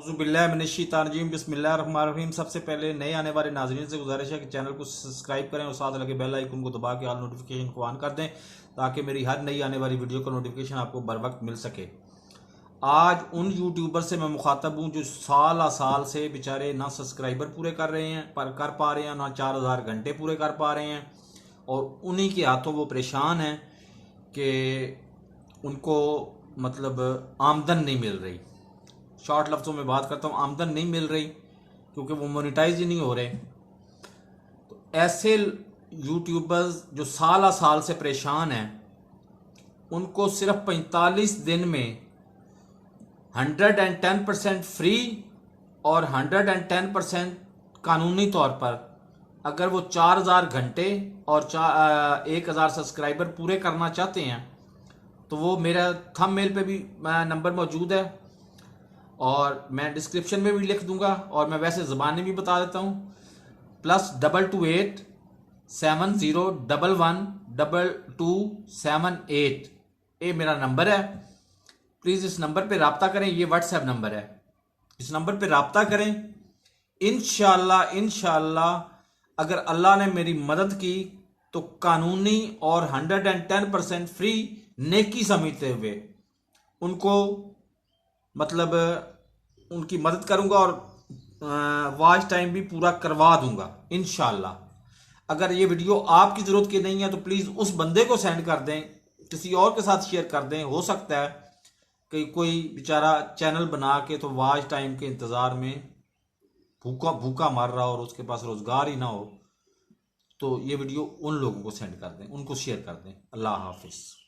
औज़ुबिल्लाहिमिनश्शैतानिर्रजीम बिस्मिल्लाहिर्रहमानिर्रहीम। सबसे पहले नए आने वाले नाज़रीन से गुजारिश है कि चैनल को सब्सक्राइब करें और साथ लगे बेल आइकन को दबा के ऑल नोटिफिकेशन को ऑन कर दें ताकि मेरी हर नई आने वाली वीडियो का नोटिफिकेशन आपको बर वक्त मिल सके। आज उन यूट्यूबर से मैं मुखातब हूँ जो साल से बेचारे ना सब्सक्राइबर पूरे कर रहे हैं पर कर पा रहे हैं, ना 4000 घंटे पूरे कर पा रहे हैं और उन्हीं के हाथों वो परेशान हैं कि उनको मतलब आमदन नहीं मिल रही। शॉर्ट लफ्ज़ों में बात करता हूँ, आमदन नहीं मिल रही क्योंकि वो मोनेटाइज ही नहीं हो रहे। तो ऐसे यूट्यूबर्स जो साल से परेशान हैं उनको सिर्फ 45 दिन में 110% फ्री और 110% कानूनी तौर पर अगर वो 4000 घंटे और 1000 सब्सक्राइबर पूरे करना चाहते हैं तो वो मेरा थंबनेल पे भी नंबर मौजूद है और मैं डिस्क्रिप्शन में भी लिख दूंगा और मैं वैसे ज़बानी भी बता देता हूँ। +228 7011112278 ये मेरा नंबर है। प्लीज़ इस नंबर पे रब्ता करें, ये व्हाट्सएप नंबर है, इस नंबर पे रब्ता करें। इंशाल्लाह अगर अल्लाह ने मेरी मदद की तो कानूनी और 110% फ्री नेकी समझते हुए उनको मतलब उनकी मदद करूंगा और वॉच टाइम भी पूरा करवा दूंगा इंशाल्लाह। अगर ये वीडियो आपकी ज़रूरत की नहीं है तो प्लीज़ उस बंदे को सेंड कर दें, किसी और के साथ शेयर कर दें। हो सकता है कि कोई बेचारा चैनल बना के तो वॉच टाइम के इंतज़ार में भूखा भूखा मर रहा और उसके पास रोज़गार ही ना हो। तो ये वीडियो उन लोगों को सेंड कर दें, उनको शेयर कर दें। अल्लाह हाफिज़।